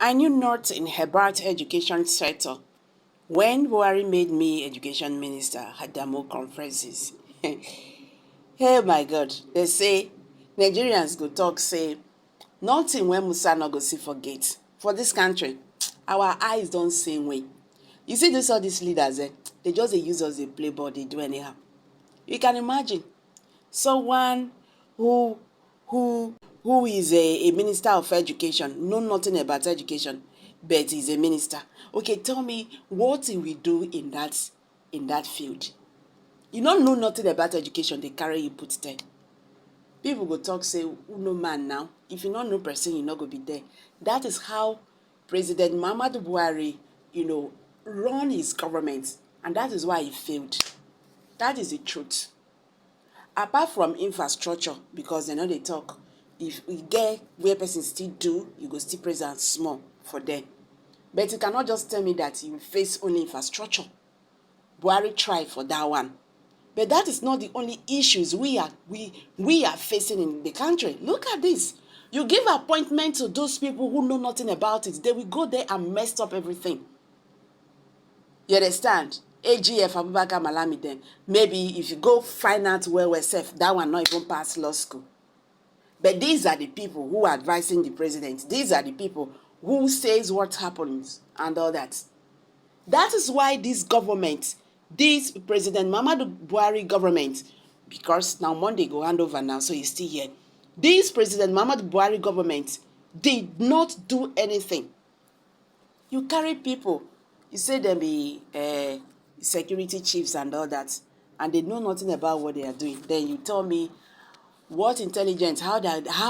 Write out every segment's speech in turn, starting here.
I knew nothing about education sector when Buhari made me education minister at Adamu conferences. Hey my God, they say Nigerians go talk say nothing when Musa no go see forget. For this country, our eyes don't same way. You see this all these leaders, they just dey use us dey play ball, they do anyhow. You can imagine someone who who who is a minister of education, know nothing about education, but is a minister. Okay, tell me what he will do in that field. You don't know nothing about education, they carry you put there. People go talk say who no man now. If you don't know person, you not go be there. That is how President Muhammadu Buhari, run his government, and that is why he failed. That is the truth. Apart from infrastructure, because they know they talk, if we get where person still do, you go still present small for them. But you cannot just tell me that you face only infrastructure. Buhari try for that one. But that is not the only issues we are facing in the country. Look at this. You give appointment to those people who know nothing about it. They will go there and mess up everything. You understand? AGF Abubakar Malami then. Maybe if you go find out where safe, that one not even pass law school. But these are the people who are advising the president. These are the people who says what happens and all that. That is why this government, this President Muhammadu Buhari government, because now Monday go hand over now, so he's still here. This President Muhammadu Buhari government did not do anything. You carry people, you say them be security chiefs and all that, and they know nothing about what they are doing. Then you tell me what intelligence, how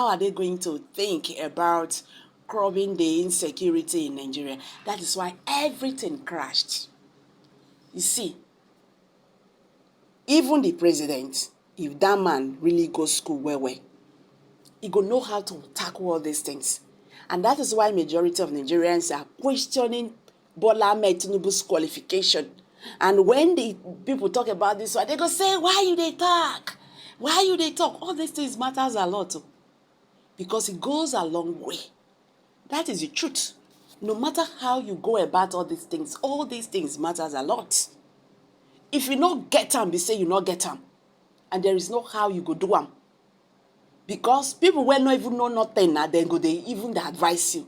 are they going to think about curbing the insecurity in Nigeria? That is why everything crashed. You see, even the president, if that man really goes school well, he go know how to tackle all these things. And that is why majority of Nigerians are questioning Bola Ahmed Tinubu's qualification. And when the people talk about this one, they go say, why you they talk? Why you they talk? All these things matters a lot. Because it goes a long way. That is the truth. No matter how you go about all these things matters a lot. If you not get them, they say you not get them. And there is no how you go do them. Because people will not even know nothing now, then they even advise you.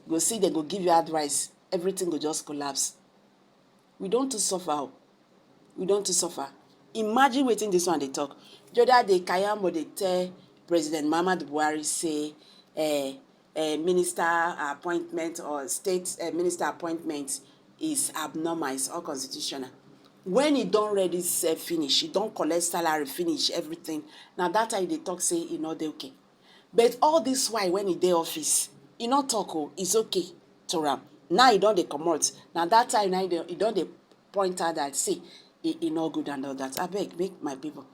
Go see, they go give you advice. Everything will just collapse. We don't to suffer. We don't to suffer. Imagine waiting this one they talk. The other day, Kayamo they tell President Muhammadu Buhari say minister appointment or state minister appointment is abnormal, it's unconstitutional. When he don't ready finish, he don't collect salary, finish everything. Now that time they talk say he not dey okay. But all this why when he dey office, he not talk it's okay to am. Now he don't dey comot. Now that time now he don't dey point out that say he not good and all that. I beg, make my people,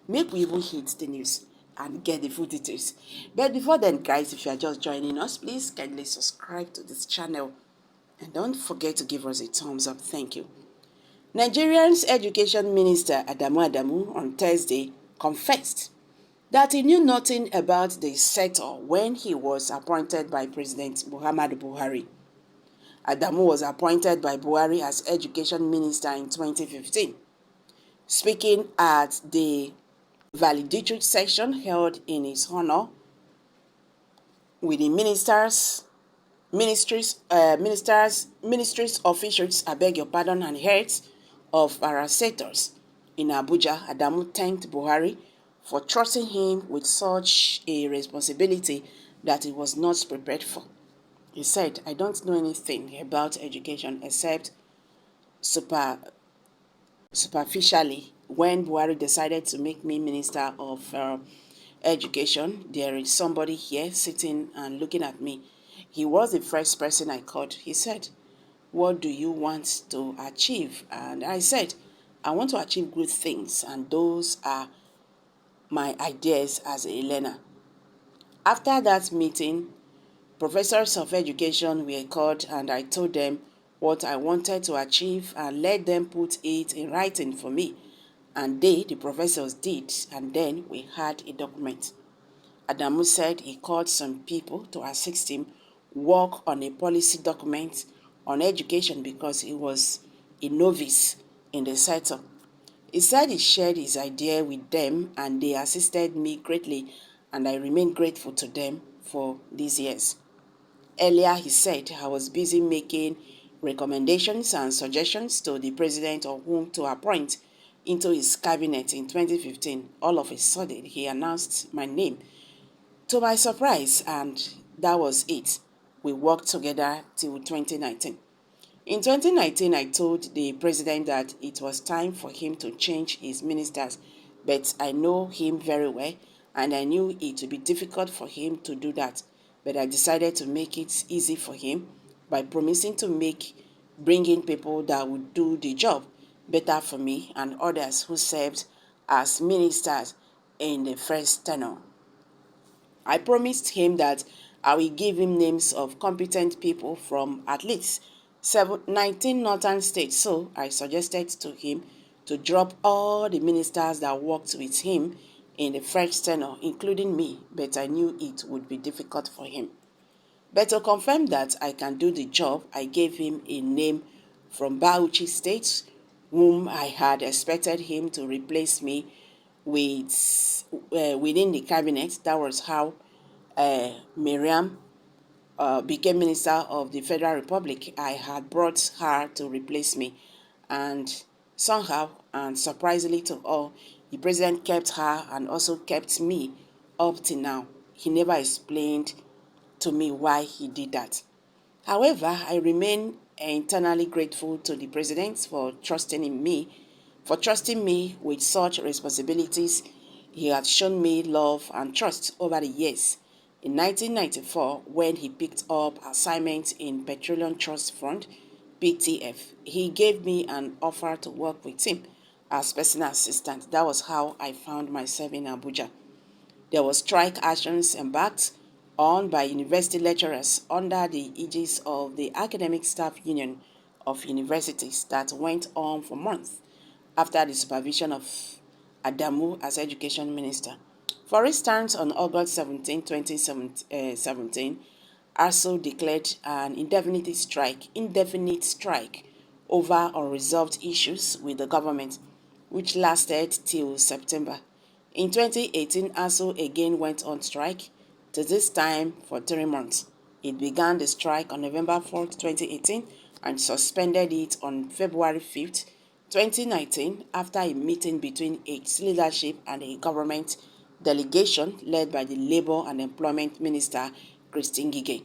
make we even hit the news and get the full details. But before then, guys, if you are just joining us, please kindly subscribe to this channel and don't forget to give us a thumbs up. Thank you. Nigerian's Education Minister Adamu on Thursday confessed that he knew nothing about the sector when he was appointed by President Muhammadu Buhari. Adamu was appointed by Buhari as Education Minister in 2015. Speaking at the valedictory session held in his honor with the ministries, officials, I beg your pardon, and heads of our sectors in Abuja, Adamu thanked Buhari for trusting him with such a responsibility that he was not prepared for. He said, I don't know anything about education except superficially. When Buhari decided to make me Minister of Education, there is somebody here sitting and looking at me. He was the first person I called. He said, what do you want to achieve? And I said, I want to achieve good things, and those are my ideas as a learner. After that meeting, professors of education were called, and I told them what I wanted to achieve and let them put it in writing for me. And the professors did, and then we had a document. Adamu said he called some people to assist him work on a policy document on education because he was a novice in the sector. He said he shared his idea with them and they assisted me greatly, and I remain grateful to them for these years. Earlier, he said, I was busy making recommendations and suggestions to the president of whom to appoint into his cabinet in 2015. All of a sudden, he announced my name to my surprise, and that was it. We worked together till 2019. In 2019, I told the president that it was time for him to change his ministers, but I know him very well, and I knew it would be difficult for him to do that. But I decided to make it easy for him by promising to bring in people that would do the job better for me and others who served as ministers in the first tenure. I promised him that I will give him names of competent people from at least 19 northern states. So I suggested to him to drop all the ministers that worked with him in the first tenure, including me, but I knew it would be difficult for him. But to confirm that I can do the job, I gave him a name from Bauchi State, whom I had expected him to replace me within the cabinet. That was how Miriam became Minister of the Federal Republic. I had brought her to replace me, and somehow and surprisingly to all, the president kept her and also kept me up to now. He never explained to me why he did that. However, I remain internally grateful to the president for trusting me with such responsibilities. He has shown me love and trust over the years. In 1994, when he picked up assignments in Petroleum Trust Fund, PTF, he gave me an offer to work with him as personal assistant. That was how I found myself in Abuja. There was strike actions embarked on by university lecturers under the aegis of the Academic Staff Union of Universities that went on for months after the supervision of Adamu as Education Minister. For instance, on August 17, 2017, ASU declared an indefinite strike over unresolved issues with the government, which lasted till September. In 2018, ASU again went on strike, to this time for 3 months. It began the strike on November 4th, 2018, and suspended it on February 5th, 2019, after a meeting between its leadership and a government delegation led by the Labour and Employment Minister, Christine Gige.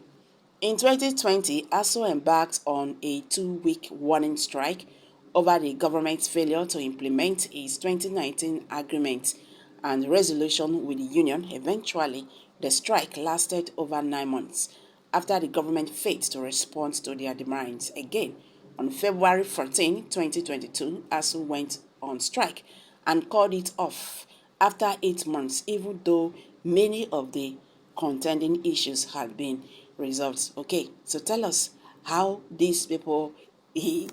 In 2020, ASU embarked on a 2-week warning strike over the government's failure to implement its 2019 agreement and resolution with the union. Eventually, the strike lasted over 9 months after the government failed to respond to their demands. Again, on February 14, 2022, ASU went on strike and called it off after 8 months, even though many of the contending issues had been resolved. Okay, so tell us how these people he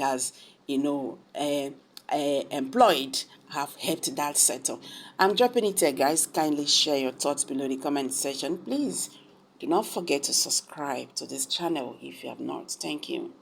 has, employed have helped that sector. I'm dropping it here, guys. Kindly share your thoughts below the comment section. Please do not forget to subscribe to this channel if you have not. Thank you.